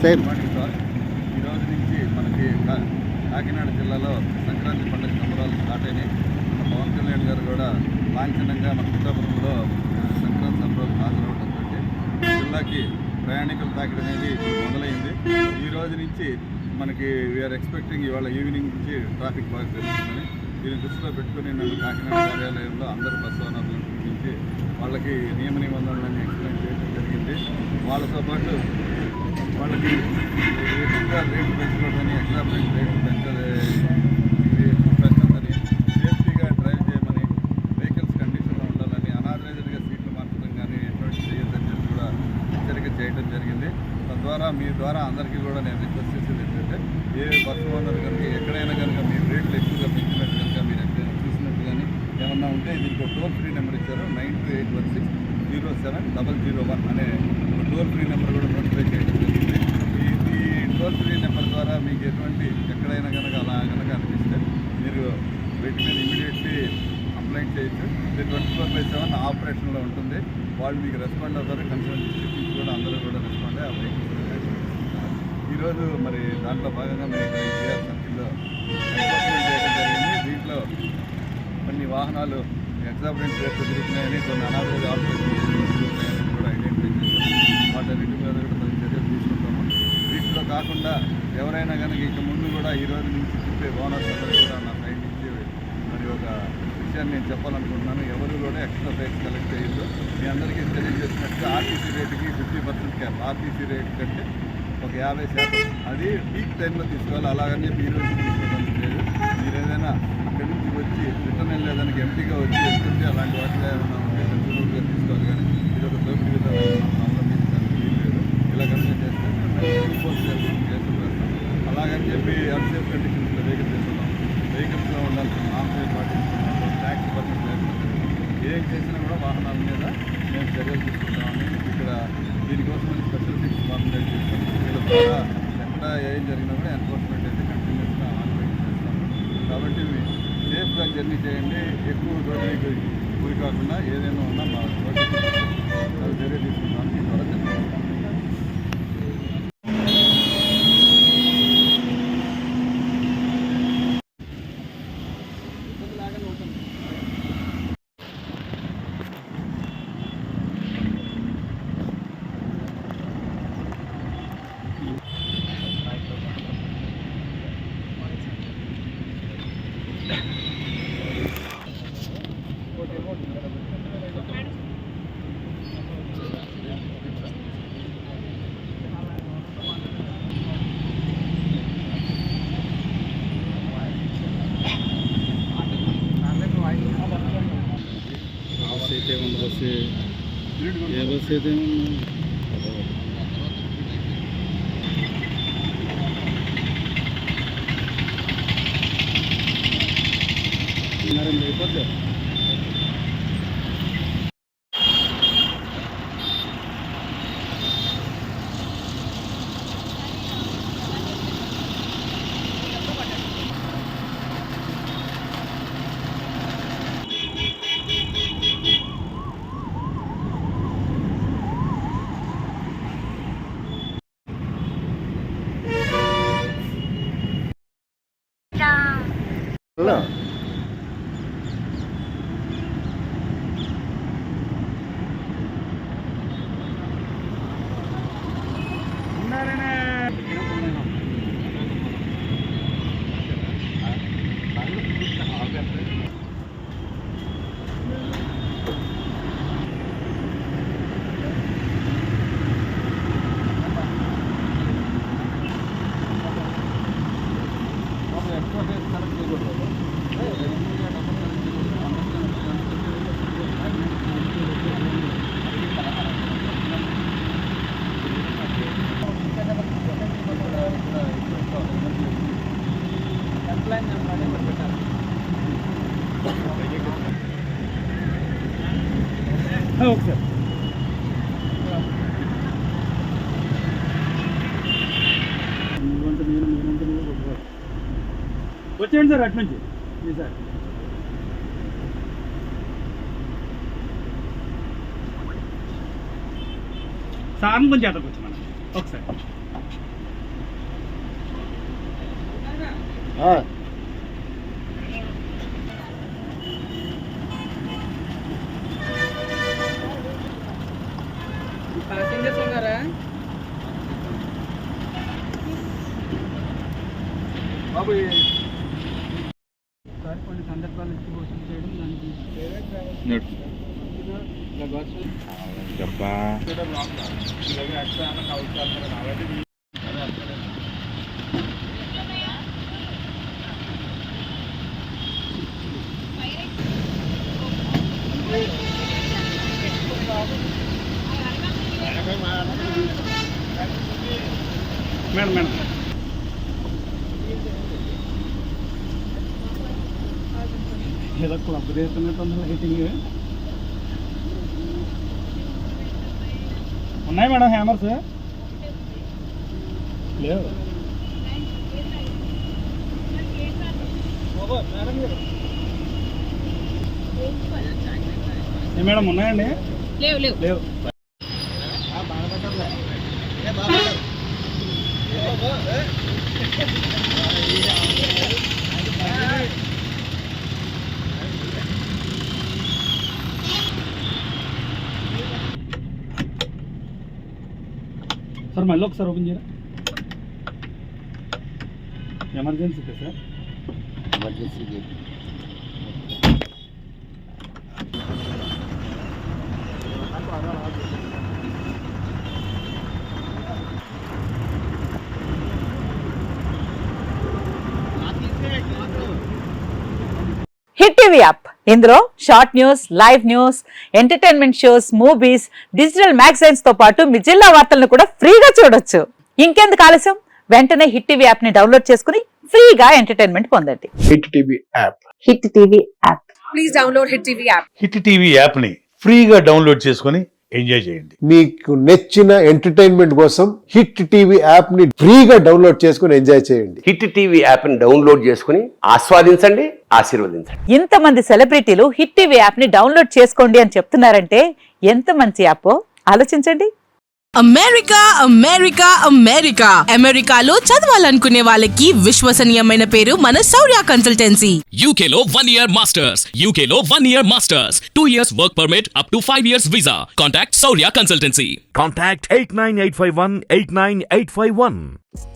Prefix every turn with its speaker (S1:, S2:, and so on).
S1: Morning sir. ఈరోజు నుంచి మనకి కాకినాడ జిల్లాలో సంక్రాంతి పండుగ సంబరాలు స్టార్ట్ అయినాయి. మన పవన్ కళ్యాణ్ గారు కూడా లాంఛనంగా మన పిఠాపురంలో సంక్రాంతి సంబరాలు హాజరవడంతో జిల్లాకి ప్రయాణికుల తాకిడి అనేది మొదలైంది. ఈ రోజు నుంచి మనకి వీఆర్ ఎక్స్పెక్టింగ్ ఇవాళ ఈవినింగ్ నుంచి ట్రాఫిక్ బాగా పెరుగుతుందని దీన్ని దృష్టిలో పెట్టుకుని నన్ను కాకినాడ కార్యాలయంలో అందరూ బస్సు ఓనర్లను పిలిపించి వాళ్ళకి నియమ నిబంధనలన్నీ ఎక్స్ప్లెయిన్ చేయడం జరిగింది. వాళ్ళతో పాటు వాళ్ళకి ఎక్కువగా రేట్లు పెంచుకోవడానికి ఎగ్జామ్ రేట్లు పెంచాలని, సేఫ్టీగా డ్రైవ్ చేయమని, వెహికల్స్ కండిషన్లో ఉండాలని, అనాథరైజ్డ్గా సీట్లు మార్చడం కానీ ఎటువంటి చేయొద్దని చెప్పి కూడా హెచ్చరిక చేయడం జరిగింది. తద్వారా మీ ద్వారా అందరికీ కూడా నేను రిక్వెస్ట్ చేసేది ఏంటంటే, ఏ బస్సు ఓనర్ కనుక ఎక్కడైనా కనుక మీరు రేట్లు ఎక్కువగా పెంచినట్టు కనుక మీరు ఎక్కడైనా చూసినట్టు కానీ ఏమన్నా ఉంటే దీనికి టోల్ ఫ్రీ నెంబర్ ఇచ్చారు. 9281607001 అనే టోల్ ఫ్రీ నెంబర్ కూడా నోటిఫై చేయడం జరిగింది. ఈ టోల్ ఫ్రీ నెంబర్ ద్వారా మీకు ఎటువంటి ఎక్కడైనా కనుక అలా కనుక అనిపిస్తే మీరు వీటి మీద ఇమీడియట్లీ కంప్లైంట్ చేయొచ్చు. ఇది 24/7 ఆపరేషన్లో ఉంటుంది. వాళ్ళు మీకు రెస్పాండ్ అవుతారు. కన్సర్న్ డిస్ట్రిక్ట్ నుంచి కూడా అందరూ కూడా రెస్పాండ్ అయ్యి ఆ వెహికల్స్ ఈరోజు మరి దాంట్లో భాగంగా మేము కేఆర్ సర్కిల్లో ఎన్ఫోర్స్మెంట్ చేయడం జరిగింది. దీంట్లో కొన్ని వాహనాలు ఎగ్జాబరెంట్ రేట్లు తిరుగుతున్నాయని, కొన్ని అనాథరైజ్ ఆపరేషన్ తిరుగుతున్నాయని కూడా ఐడెంటిఫై చేశారు. వాటన్నిటి మీద కూడా తగిన చర్యలు తీసుకుంటాము. వీటిలో కాకుండా ఎవరైనా కనుక ఇక ముందు కూడా ఈ రోజు నుంచి చెప్పే ఓనర్స్ అందరూ కూడా నా సైడ్ నుంచి మరి ఒక విషయాన్ని నేను చెప్పాలనుకుంటున్నాను. ఎవరు కూడా ఎక్స్ట్రా రేట్స్ కలెక్ట్ చేయొద్దు. మీ అందరికీ తెలియజేసినట్టుగా ఆర్టీసీ రేటుకి 50% క్యాప్. ఆర్టీసీ రేట్ కంటే ఒక 50% అది పీక్ టైంలో తీసుకోవాలి. అలాగని చెప్పి ఈ రోజు తీసుకోవడానికి లేదు. మీరు ఏదైనా ఇక్కడి నుంచి వచ్చి రిటర్న్ వెళ్ళేదానికి ఎంటీగా వచ్చి వెళ్తుంటే అలాంటి వాటిలో ఏమైనా ఉంటే కంట్రోల్గా తీసుకోవాలి. కానీ ఇది ఒక దోపిడీ విధానం అవలంబించడానికి వీలు లేదు. ఇలా కనుక చేస్తే కేసులు వేస్తాం. అలాగని చెప్పి అన్సేఫ్ కండిషన్స్లో వెహికల్ చేస్తున్నాం. వెహికల్స్లో ఉండాల్సిన నామ్స్ పాటిస్తున్నాం. ట్యాక్స్ పర్మిట్ లేకపోతే ఏం చేసినా కూడా వాహనాల మీద మేము చర్యలు తీసుకుంటామని ఇక్కడ దీనికోసం స్పెషల్ టీమ్స్ ఫార్ములేట్ చేస్తాం. వీళ్ళ ద్వారా ఎక్కడ ఏం జరిగినా కూడా ఎన్ఫోర్స్మెంట్ అయితే కంటిన్యూస్గా ఆన్లైన్ చేస్తాం. కాబట్టి సేఫ్గా జర్నీ చేయండి. ఎక్కువ దోపిడీకి గురి కాకుండా ఏదైనా ఉన్నా మా తోటి అది చర్య తీసుకుంటామని ఈ ద్వారా చెప్తాం. बस ये बस అయితే హలో ఓకే వచ్చేయండి సార్ అటు నుంచి సార్ సార్ కొంచెం ఎదకొచ్చు మనం ఒకసారి
S2: ప్యాసింజర్స్ ఉన్నారా
S1: బాబు?
S2: కొన్ని సందర్భాలు వసూలు చేయడం దానికి మేడం మేడం ఏదో క్లబ్ చేస్తున్నట్టుంది లైటింగ్. ఉన్నాయి మేడం హ్యామర్స్ లేవు. మేడం ఉన్నాయండి? లేవు లేవు లేవు. సార్ మళ్ళీ ఒకసారి ఓపెన్ చేయరా? Emergency sir, emergency.
S3: Hit TV app, ఇందులో short news, live news, entertainment shows, movies, digital magazines తో పాటు మీ జిల్లా వార్తలను కూడా ఫ్రీగా చూడొచ్చు. ఇంకెందుకు ఆలస్యం, వెంటనే హిట్ టీవీ యాప్ ని డౌన్లోడ్ చేసుకుని ఫ్రీగా ఎంటర్టైన్మెంట్ పొందండి.
S4: Hit TV app.
S3: Hit TV app.
S5: Please download hit TV app.
S6: Hit TV app ని ఫ్రీగా డౌన్లోడ్ చేసుకొని ఎంజాయ్ చేయండి.
S4: మీకు నచ్చిన ఎంటర్టైన్మెంట్ కోసం హిట్ టీవీ యాప్ ని ఫ్రీగా డౌన్లోడ్ చేసుకొని ఎంజాయ్ చేయండి.
S7: హిట్ టీవీ యాప్ ని డౌన్లోడ్ చేసుకుని ఆస్వాదించండి, ఆశీర్వదించండి.
S3: ఇంతమంది సెలబ్రిటీలు హిట్ టీవీ యాప్ ని డౌన్లోడ్ చేసుకోండి అని చెప్తున్నారంటే ఎంత మంచి యాప్ ఆలోచించండి.
S5: అమెరికా అమెరికా అమెరికా అమెరికాలో చదవాలనుకునే వాళ్ళకి విశ్వసనీయమైన పేరు మన శౌర్య కన్సల్టెన్సీ.
S8: UK లో 1 year masters. UK లో 1 year masters. 2 years work permit up to 5 years visa. Contact Saurya Consultancy.
S9: Contact 89851 89851.